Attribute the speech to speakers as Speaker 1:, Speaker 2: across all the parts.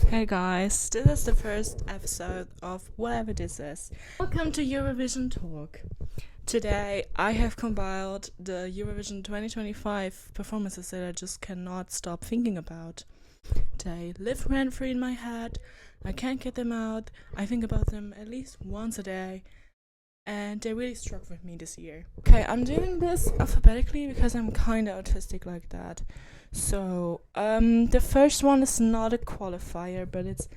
Speaker 1: Hey guys, this is the first episode of whatever this is. Welcome to Eurovision Talk. Today I have compiled the Eurovision 2025 performances that I just cannot stop thinking about. They live rent free in my head, I can't get them out, I think about them at least once a day, and they really struck with me this year. Okay, I'm doing this alphabetically because I'm kinda autistic like that. So, the first one is not a qualifier, but it's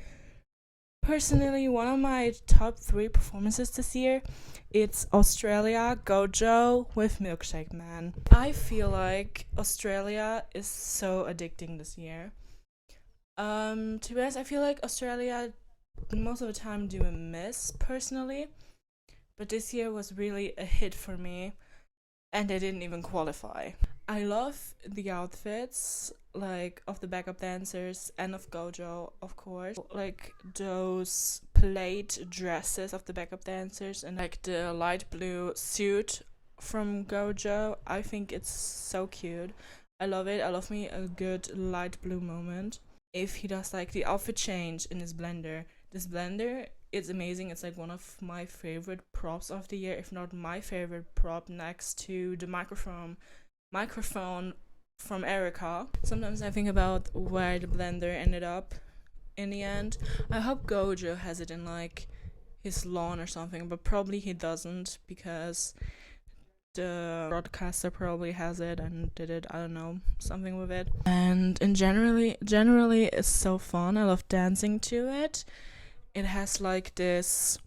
Speaker 1: personally one of my top 3 performances this year. It's Australia Gojo with Milkshake Man. I feel like Australia is so addicting this year. To be honest, I feel like Australia most of the time do a miss personally, but this year was really a hit for me, and they didn't even qualify. I love the outfits, like of the backup dancers and of Gojo, of course. Like those plaid dresses of the backup dancers and like the light blue suit from Gojo. I think it's so cute. I love it. I love me a good light blue moment. If he does like the outfit change in his blender, this blender it's amazing. It's like one of my favorite props of the year, if not my favorite prop, next to the microphone from Erica. Sometimes I think about where the blender ended up in the end. I hope Gojo has it in like his lawn or something, but probably he doesn't because the broadcaster probably has it and did it, I don't know, something with it. And generally it's so fun. I love dancing to it. It has like this,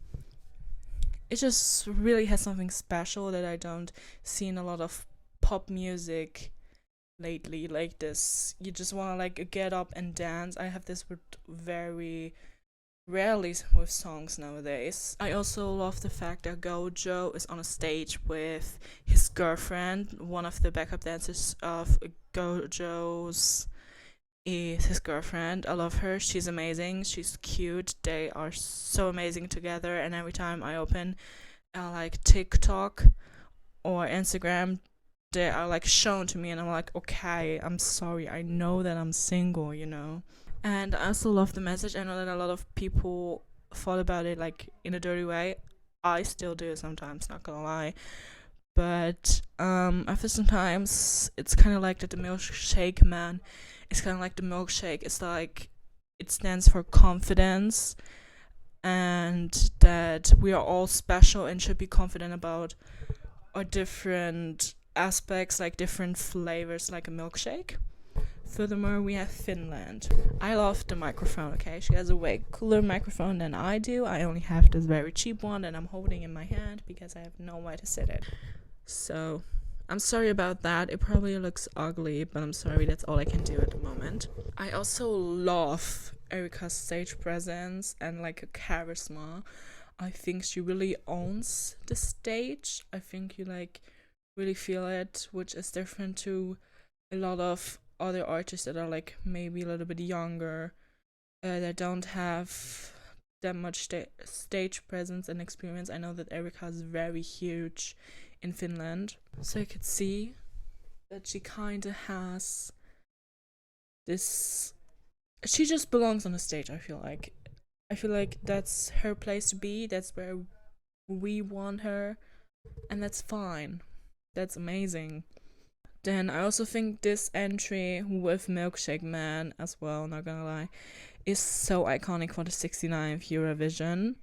Speaker 1: it just really has something special that I don't see in a lot of pop music lately. Like this, you just want to like get up and dance. I have this with very rarely with songs nowadays. I also love the fact that Gojo is on a stage with his girlfriend. One of the backup dancers of Gojo's is his girlfriend. I love her. She's amazing. She's cute. They are so amazing together. And every time I open like TikTok or Instagram, they are like shown to me, and I'm like, okay, I'm sorry. I know that I'm single. And I also love the message. I know that a lot of people thought about it like in a dirty way. I still do sometimes, not gonna lie. But after sometimes it's kind of like that the milkshake man it's kind of like the milkshake. It's like it stands for confidence, and that we are all special and should be confident about our different aspects, like different flavors, like a milkshake. Furthermore, we have Finland. I love the microphone, okay? She has a way cooler microphone than I do. I only have this very cheap one that I'm holding in my hand because I have nowhere to sit it. So, I'm sorry about that. It probably looks ugly, but I'm sorry, that's all I can do at the moment. I also love Erica's stage presence and like a charisma. I think she really owns the stage. I think you like really feel it, which is different to a lot of other artists that are like maybe a little bit younger, that don't have that much stage presence and experience. I know that Erica is very huge in Finland, so you could see that she kind of has this. She just belongs on the stage. I feel like that's her place to be. That's where we want her, and that's fine. That's amazing. Then I also think this entry with Milkshake Man as well, not gonna lie, is so iconic for the 69th Eurovision.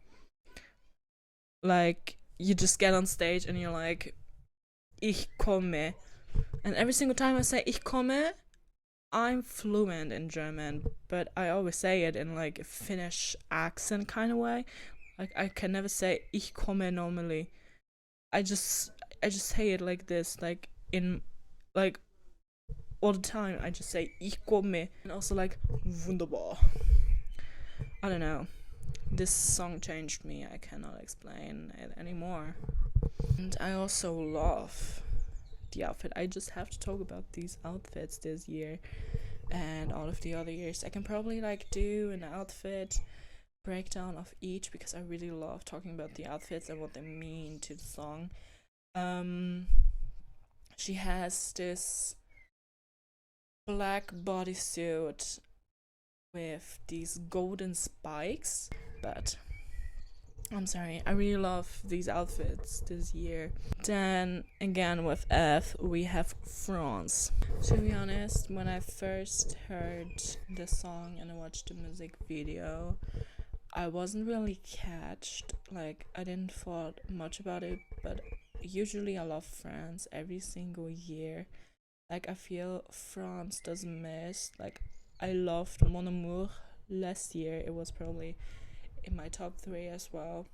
Speaker 1: Like, you just get on stage and you're like, Ich komme. And every single time I say Ich komme, I'm fluent in German, but I always say it in like a Finnish accent kind of way. Like, I can never say Ich komme normally. I just say it like this, like in like all the time. I just say Ich komme, and also like wunderbar. I don't know. This song changed me. I cannot explain it anymore. And I also love the outfit. I just have to talk about these outfits this year and all of the other years. I can probably like do an outfit breakdown of each because I really love talking about the outfits and what they mean to the song. She has this black bodysuit with these golden spikes. But I'm sorry, I really love these outfits this year. Then again with F, we have France. To be honest, when I first heard the song and I watched the music video, I wasn't really catched. Like, I didn't thought much about it, but usually I love France every single year. Like, I feel France doesn't miss. Like, I loved Mon Amour last year. It was probably in my top 3 as well.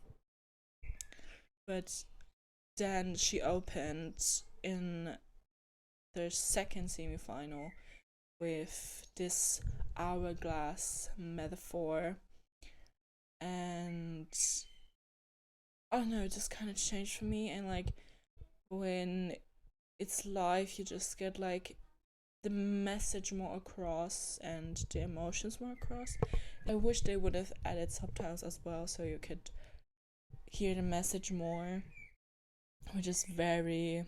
Speaker 1: But then she opened in the second semi-final with this hourglass metaphor, and I don't know, it just kind of changed for me. And like, when it's live, you just get like the message more across and the emotions more across. I wish they would have added subtitles as well, so you could hear the message more, which is very,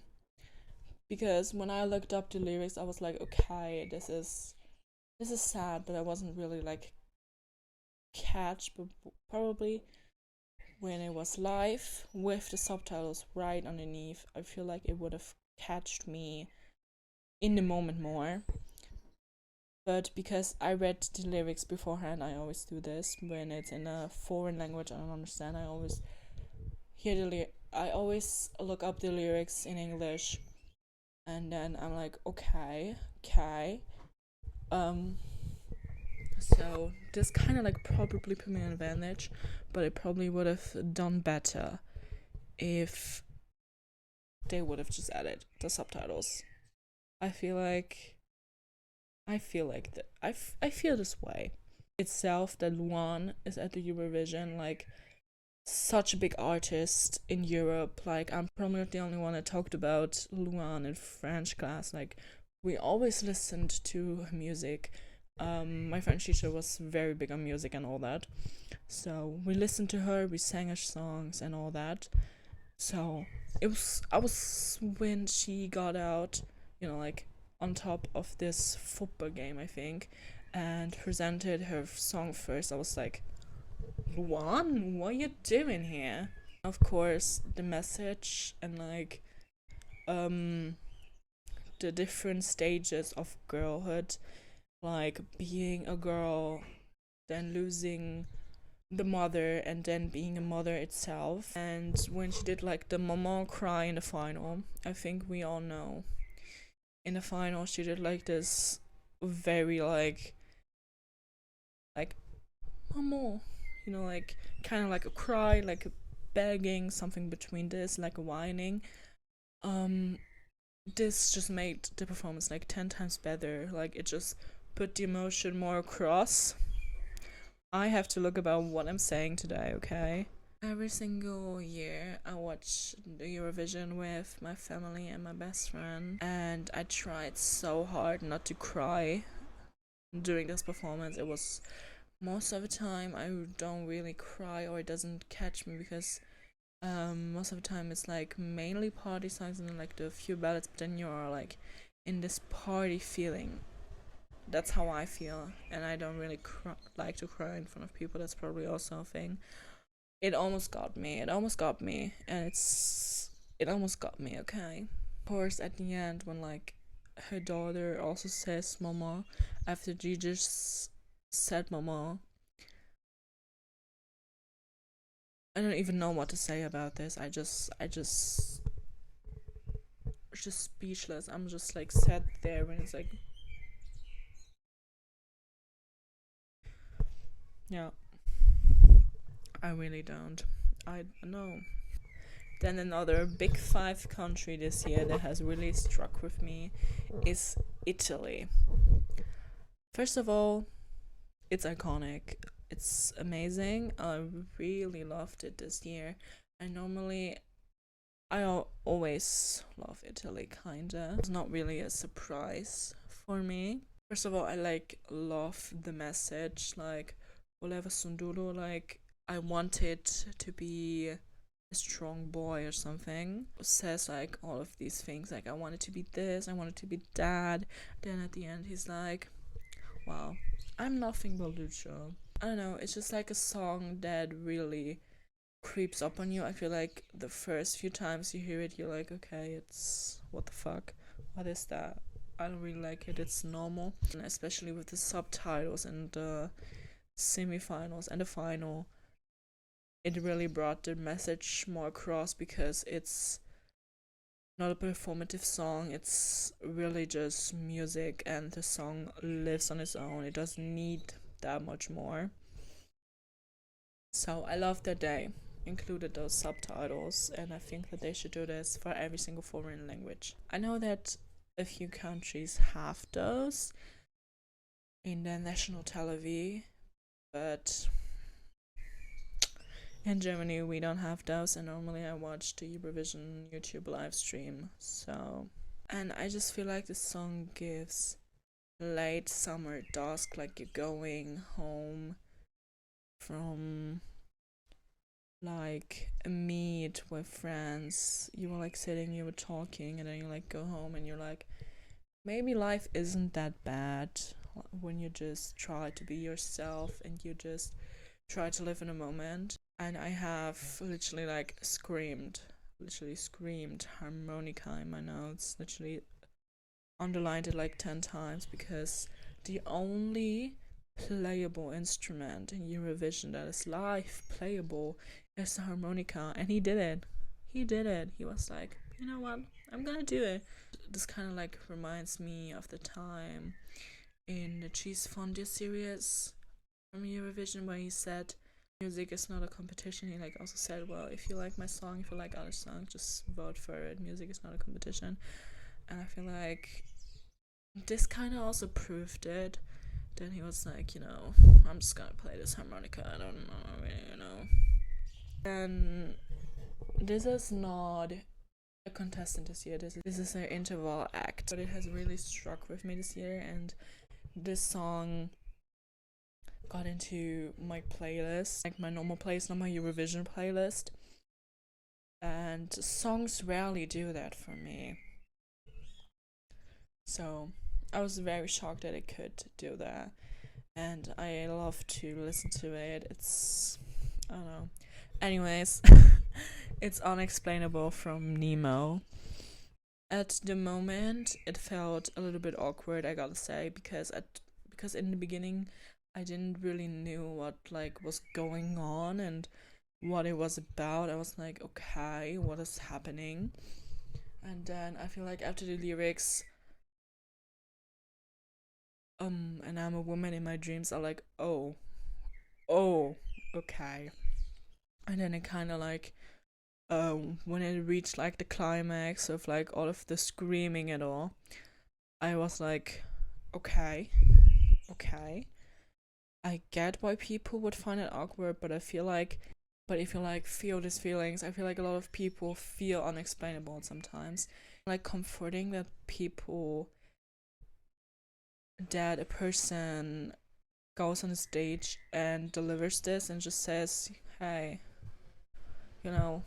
Speaker 1: because when I looked up the lyrics, I was like, okay, this is sad, but I wasn't really like catch. But probably when it was live with the subtitles right underneath, I feel like it would have catched me in the moment more. But because I read the lyrics beforehand, I always do this when it's in a foreign language I don't understand. I always I always look up the lyrics in English, and then I'm like, okay. So this kind of like probably put me an advantage, but it probably would have done better if they would have just added the subtitles. I feel like I feel this way itself, that Luan is at the Eurovision, like such a big artist in Europe. Like, I'm probably not the only one that talked about Luan in French class. Like, we always listened to her music. My French teacher was very big on music and all that, so we listened to her, we sang her songs and all that. So I was when she got out, like on top of this football game, I think, and presented her song first. I was like, Luan, what are you doing here? Of course, the message and like the different stages of girlhood, like being a girl, then losing the mother, and then being a mother itself. And when she did like the mama cry in the final, I think we all know, in the final she did like this very like mama, like kind of like a cry, like a begging, something between this, like a whining. This just made the performance like 10 times better. Like, it just put the emotion more across. I have to look about what I'm saying today, okay? Every single year I watch the Eurovision with my family and my best friend, and I tried so hard not to cry during this performance. It was most of the time I don't really cry, or it doesn't catch me, because most of the time it's like mainly party songs and like the few ballads, but then you're like in this party feeling. That's how I feel, and I don't really like to cry in front of people. That's probably also a thing. It almost got me, and it almost got me, okay? Of course, at the end, when like her daughter also says mama after she just said mama, I don't even know what to say about this. I just speechless. I'm just like sat there when it's like, yeah, I really don't. I know. Then another big 5 country this year that has really struck with me is Italy. First of all, it's iconic. It's amazing. I really loved it this year. I always love Italy, kinda. It's not really a surprise for me. First of all, I love the message, like Voleva Sundulu, like I wanted to be a strong boy or something. It says like all of these things, like I wanted to be this, I wanted to be that. Then at the end he's like, wow, I'm nothing but Lucio. I don't know, it's just like a song that really creeps up on you. I feel like the first few times you hear it, you're like, okay, it's what the fuck? What is that? I don't really like it. It's normal, and especially with the subtitles and the semifinals and the final, it really brought the message more across because it's not a performative song. It's really just music, and the song lives on its own. It doesn't need that much more. So I love that they included those subtitles, and I think that they should do this for every single foreign language. I know that a few countries have those in their national television, but in Germany we don't have those, and normally I watch the Eurovision YouTube live stream. So, and I just feel like the song gives late summer dusk, like you're going home from like a meet with friends. You were like sitting, you were talking, and then you like go home and you're like, maybe life isn't that bad when you just try to be yourself and you just try to live in a moment. And I have literally screamed harmonica in my notes, literally underlined it like 10 times, because the only playable instrument in Eurovision that is live playable is the harmonica, and he did it. He was like, you know what, I'm gonna do it. This kind of like reminds me of the time in the cheese fondue series from Eurovision where he said music is not a competition. He like also said, well, if you like my song, if you like other songs, just vote for it. Music is not a competition. And I feel like this kind of also proved it. Then he was like, I'm just gonna play this harmonica. I don't know. And this is not a contestant this year. This is an interval act. But it has really struck with me this year, and this song got into my playlist, like my normal playlist, not my Eurovision playlist. And songs rarely do that for me. So I was very shocked that it could do that. And I love to listen to it. It's, I don't know. Anyways, it's Unexplainable from Nemo. At the moment, it felt a little bit awkward, I gotta say, because in the beginning, I didn't really knew what like was going on and what it was about. I was like, okay, what is happening? And then I feel like after the lyrics, and I'm a woman in my dreams, are like, oh, okay. And then it kind of like, when it reached like the climax of like all of the screaming and all, I was like, okay. I get why people would find it awkward, but if you like feel these feelings, I feel like a lot of people feel unexplainable sometimes. Like comforting that a person goes on the stage and delivers this and just says, hey, you know,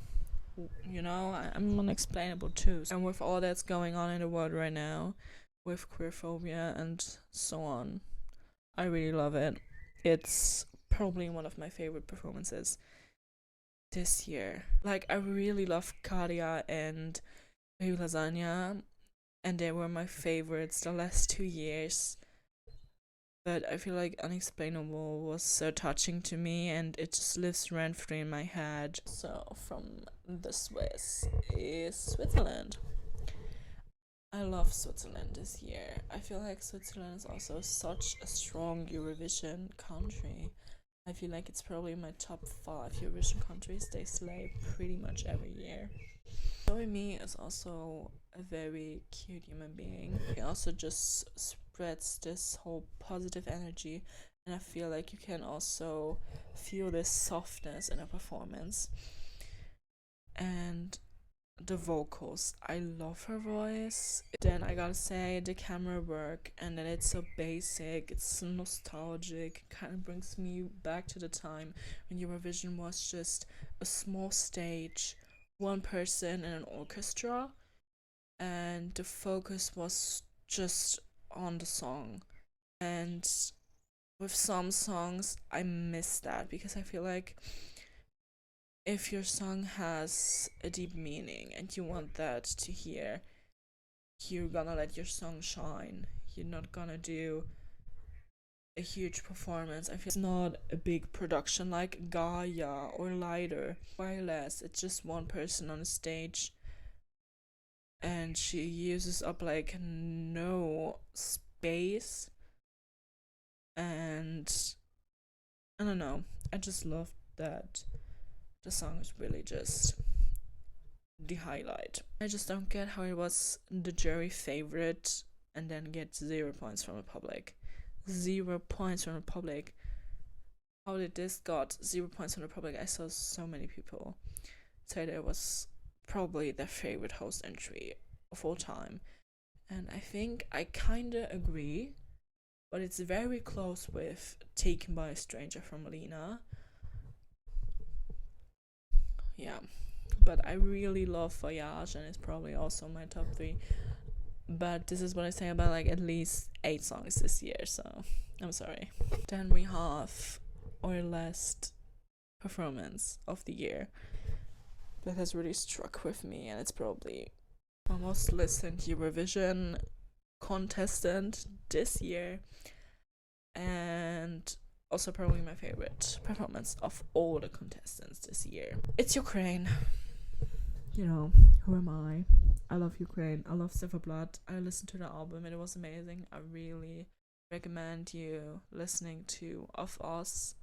Speaker 1: I'm unexplainable too. And with all that's going on in the world right now, with queerphobia and so on, I really love it. It's probably one of my favorite performances this year. Like, I really love Kadia and Baby Lasagna, and they were my favorites the last 2 years. But I feel like Unexplainable was so touching to me, and it just lives rent free in my head. So, from the Swiss is Switzerland. I love Switzerland this year. I feel like Switzerland is also such a strong Eurovision country. I feel like it's probably my top 5 Eurovision countries. They slay pretty much every year. Me is also a very cute human being. He also just spreads this whole positive energy, and I feel like you can also feel this softness in a performance. And the vocals, I love her voice. Then I gotta say the camera work, and then it's so basic, it's nostalgic, kind of brings me back to the time when Eurovision was just a small stage, one person in an orchestra, and the focus was just on the song. And with some songs, I miss that because I feel like if your song has a deep meaning and you want that to hear, you're gonna let your song shine. You're not gonna do a huge performance. I feel it's not a big production like Gaia or Lighter. Way less. It's just one person on a stage, and she uses up like no space. And I don't know. I just love that the song is really just the highlight. I just don't get how it was the jury favorite and then get 0 points from the public. 0 points from the public. How did this got 0 points from the public? I saw so many people say that it was probably their favorite host entry of all time. And I think I kinda agree, but it's very close with Taken by a Stranger from Alina. Yeah, but I really love Voyage, and it's probably also my top 3. But this is what I say about like at least 8 songs this year, so I'm sorry. Then we have our last performance of the year that has really struck with me, and it's probably my most listened Eurovision contestant this year, and also probably my favorite performance of all the contestants this year. It's Ukraine. You know, who am I? I love Ukraine. I love Silver Blood. I listened to the album and it was amazing. I really recommend you listening to Of Us.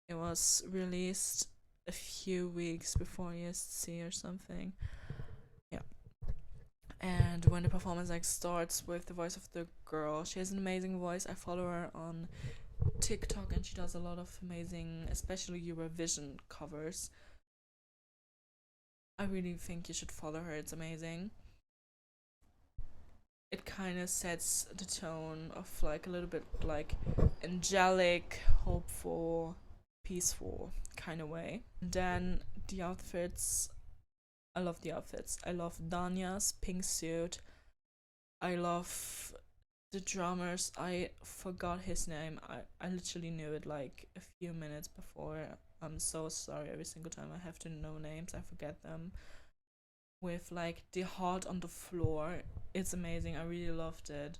Speaker 1: It was released a few weeks before ESC or something. Yeah. And when the performance like starts with the voice of the girl, she has an amazing voice. I follow her on TikTok and she does a lot of amazing, especially Eurovision covers. I really think you should follow her. It's amazing. It kind of sets the tone of like a little bit like angelic, hopeful, peaceful kind of way. And then the outfits, I love the outfits. I love Danya's pink suit. I love the drummers. I forgot his name. I literally knew it like a few minutes before. I'm so sorry. Every single time I have to know names, I forget them. With like the heart on the floor, it's amazing. I really loved it.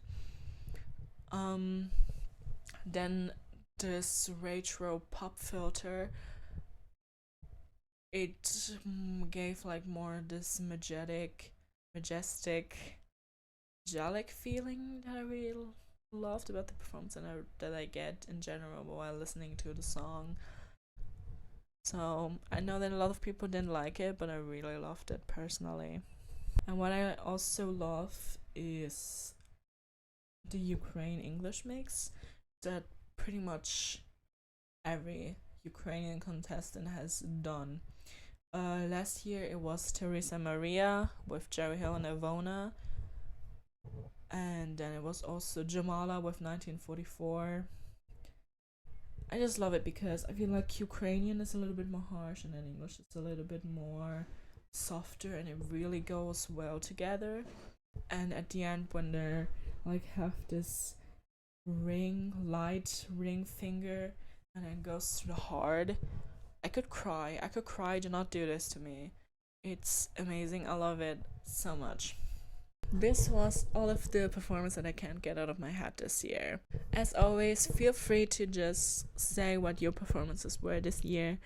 Speaker 1: Then this retro pop filter, it gave like more this majestic angelic feeling that I really loved about the performance, and that I get in general while listening to the song. So I know that a lot of people didn't like it, but I really loved it personally. And what I also love is the Ukraine English mix that pretty much every Ukrainian contestant has done. Last year it was Teresa Maria with Jerry Hill and Ivona. And then it was also Jamala with 1944. I just love it because I feel like Ukrainian is a little bit more harsh and then English is a little bit more softer, and it really goes well together. And at the end, when they're like have this light ring finger, and it goes to the heart, I could cry. Do not do this to me. It's amazing. I love it so much. This was all of the performance that I can't get out of my head this year. As always, feel free to just say what your performances were this year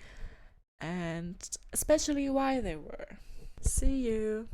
Speaker 1: and especially why they were. See you!